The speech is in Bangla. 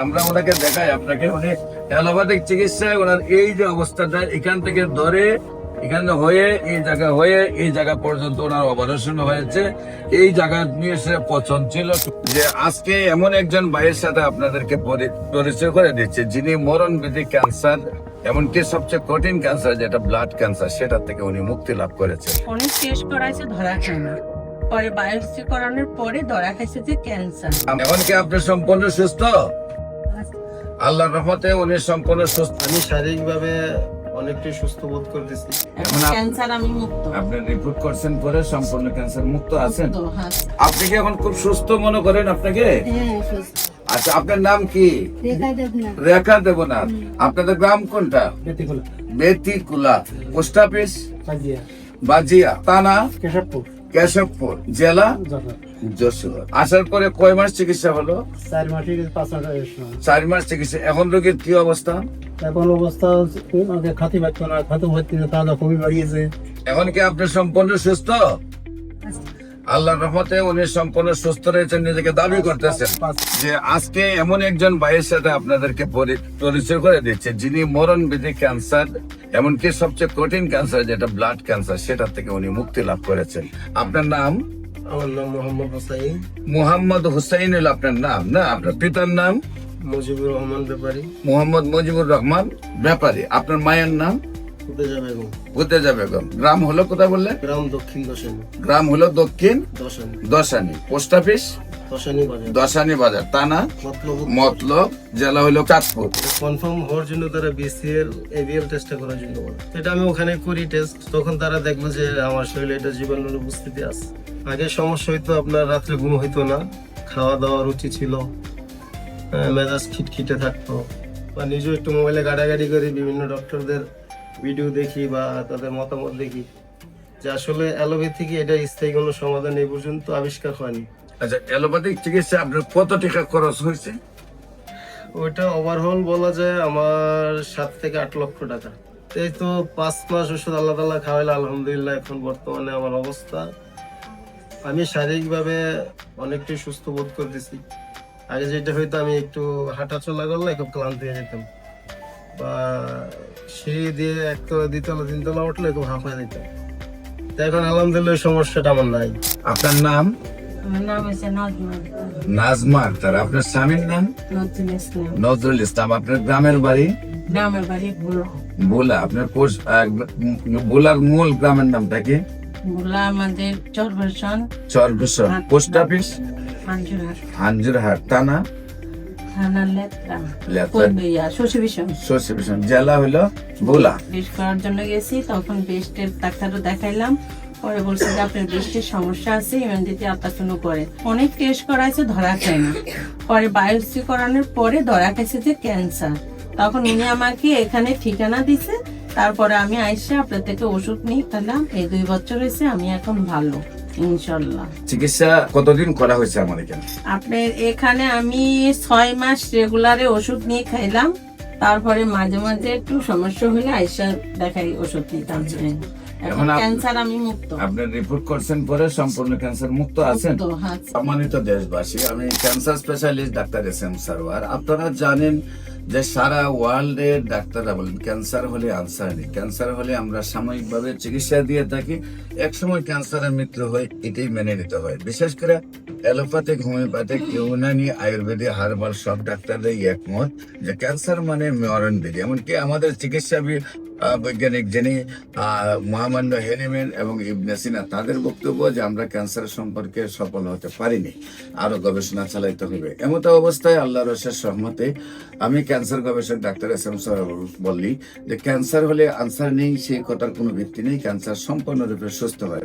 আমরা ওনাকে দেখাই আপনাকে, উনি অ্যালোপ্যাথিক চিকিৎসায় ওনার এই যে অবস্থাটা এখান থেকে ধরে এখানে হয়ে এই জায়গা পর্যন্ত ওনার অপারেশন হয়েছে। এই জায়গা নিয়ে সে পছন্দ ছিল যে আজকে এমন একজন ভাইয়ের সাথে আপনাদেরকে পরিচয় করে দিচ্ছে যিনি মরণবিধি ক্যান্সার, এমনকি সবচেয়ে কঠিন ক্যান্সার যেটা ব্লাড ক্যান্সার, সেটা থেকে উনি মুক্তি লাভ করেছেন। অনেক টেস্ট করাইছে, ধরা খায় না। পরে বায়োপসি করানোর পরে ধরা খাইছে যে ক্যান্সার। এমনকি আপনি সম্পূর্ণ সুস্থ, আল্লাহর রহমতে উনি সম্পূর্ণ সুস্থ। আমি শারীরিকভাবে অনেকটাই সুস্থ বোধ করতেছি। এখন ক্যান্সার আমি মুক্ত। আপনি রিপোর্ট করছেন পরে সম্পূর্ণ ক্যান্সার মুক্ত আছেন। তো হ্যাঁ, আপনি কি এখন খুব সুস্থ মনে করেন আপনাকে? হ্যাঁ, সুস্থ। আচ্ছা, আপনার নাম কি? রেখা দেবনাথ। আপনাদের গ্রাম কোনটা? বেতিকুলা। পোস্ট অফিস বাজিয়া, থানা কেশবপুর, জেলা যশোর। আসার পরে কয় মাস চিকিৎসা হলো? 4 মাস চিকিৎসা। এখন রোগীর কি অবস্থা? এখন অবস্থা খাতি পাচ্ছে না, খাতে ভর্তি না, তাহলে খুবই বাড়িয়েছে। এখন কি আপনি সম্পূর্ণ সুস্থ? আল্লাহর রহমতে উনি সম্পূর্ণ সুস্থ রয়েছেন, নিজেকে দাবি করতেছেন। যে আজকে এমন একজন ভাইয়ের সাথে আপনাদেরকে পরিচয় করে দিচ্ছে যিনি মরণবিধি ক্যান্সার, এমনকি সবচেয়ে কঠিন ক্যান্সার যেটা ব্লাড ক্যান্সার, সেটা থেকে উনি মুক্তি লাভ করেছেন। আপনার নাম? আমার নাম মোহাম্মদ হোসাইন। মোহাম্মদ হুসাইন হল আপনার নাম না? আপনার পিতার নাম? মুজিবুর রহমান ব্যাপারী। মোহাম্মদ মুজিবুর রহমান ব্যাপারী। আপনার মায়ের নাম? ফুতেজা বেগম। ফুতেজা বেগম। গ্রাম হলো কোথায় বললেন? গ্রাম দক্ষিণ দশানি। গ্রাম হলো দক্ষিণ দশানি। দশানি। পোস্ট অফিস দশানি বাজার। দশানি বাজার, থানা মতলব, জেলা হইলো চাঁদপুর। কনফার্ম হওয়ার জন্য তারা বিসিএল এবিএল টেস্ট করার জন্য বলে। এটা আমি ওখানে করি টেস্ট, তখন তারা দেখলো যে আমার শরীরে এটা জীবাণুর উপস্থিতি আছে। আগে সমস্যা হইতো, আপনার রাত্রে ঘুম হইতো না, খাওয়া দাওয়া রুচি ছিল, মেজাজ খিটখিটে থাকতো, বা নিজেও একটু মোবাইলে গাড়াগাড়ি করি, বিভিন্ন ডক্টরদের ভিডিও দেখি বা তাদের মতামত দেখি, যে আসলে অ্যালোপ্যাথি কি এটা স্থায়ী কোনো সমাধান এই পর্যন্ত আবিষ্কার হয়নি। আচ্ছা, অ্যালোপ্যাথিক চিকিৎসা আপনার কত টাকা খরচ হয়েছে? ওইটা ওভারঅল বলা যায় আমার 7 থেকে 8 লক্ষ টাকা। এই তো 5 মাস ওষুধ আল্লাহ তাআলা খাওয়াইলে, আলহামদুলিল্লাহ এখন বর্তমানে আমার অবস্থা, আমি শারীরিকভাবে অনেকটাই সুস্থ বোধ করতেছি। আগে যেটা হয়তো আমি একটু হাঁটা চলা করলে খুব ক্লান্ত হয়ে যেতাম, বা সিঁড়ি দিয়ে 1 তলা 2 তলা 3 তলা উঠলে খুব হাঁপায় যেতাম। তো এখন আলহামদুলিল্লাহ ওই সমস্যাটা আমার নাই। আপনার নাম? আমার নাম হচ্ছে নাজমা। নাজমা আক্তার। আপনার স্বামীর নাম? নজরুল ইসলাম। নজরুল ইসলাম। আপনার গ্রামের বাড়ি? গ্রামের বাড়ি ভুলো। ভোলা। আপনার ভোলার মূল গ্রামের নামটা কি? ভুলা আমাদের চরভেশন। চরভেশন। Post office হাঞ্জুরহাট। হাঞ্জুরহাট, থানা থানা লেত্রা। লেত্রা। শশীভূষণ। জেলা হলো ভোলা। টেস্ট করার জন্য গেছি, তখন বেস্টের ডাক্তারও দেখাইলাম। পরে বলছে যে আপনার বেস্টের সমস্যা আছে, ইমিউনিটি আল্ট্রাসাউন্ড করে। অনেক টেস্ট করাইছে, ধরা খায় না। পরে বায়োপসি করানোর পরে ধরা খাইছে যে ক্যান্সার। তখন উনি আমাকে এখানে ঠিকানা দিছে। তারপরে আমি আইসা আপনার থেকে ওষুধ নিয়ে খেলাম। এই 2 বছর হয়েছে, আমি এখন ভালো ইনশাল্লাহ। চিকিৎসা কতদিন করা হয়েছে আমার এখানে? আপনার এখানে আমি 6 মাস রেগুলারে ওষুধ নিয়ে খাইলাম। তারপরে মাঝে মাঝে একটু সমস্যা হলে আইসা দেখাই ওষুধ নিতাম। এখন ক্যান্সার আমি মুক্ত। আপনি রিপোর্ট করছেন পরে সম্পূর্ণ ক্যান্সার মুক্ত আছেন। সম্মানিত দেশবাসী, আমি cancer specialist doctor SM. Sarwar. আপনারা জানেন যে সারা ওয়ার্ল্ডে ডাক্তাররা বলেন ক্যান্সার হলে আনসার নেই। ক্যান্সার হলে আমরা সাময়িকভাবে চিকিৎসা দিয়ে থাকি, একসময় ক্যান্সারের মৃত্যু হয়, এটাই মেনে নিতে হয়। বিশেষ করে allopathic, homeopathic, Unani, Ayurvedic, herbal সব ডাক্তাররাই একমত যে ক্যান্সার মানে মরণবিধি। এমনকি আমাদের চিকিৎসা বৈজ্ঞানিক যিনি মহামান্য হেনিম্যান এবং ইবনে সিনা, তাদের বক্তব্য যে আমরা ক্যান্সার সম্পর্কে সফল হতে পারিনি, আরো গবেষণা চালাইতে হবে। এমত অবস্থায় আল্লাহর অশেষ রহমতে আমি ক্যান্সার গবেষক ডাক্তার এস.এম. সারওয়ার বললি যে ক্যান্সার হলে আনসার নেই, সেই কথার কোনো ভিত্তি নেই। ক্যান্সার সম্পূর্ণরূপে সুস্থ হয়।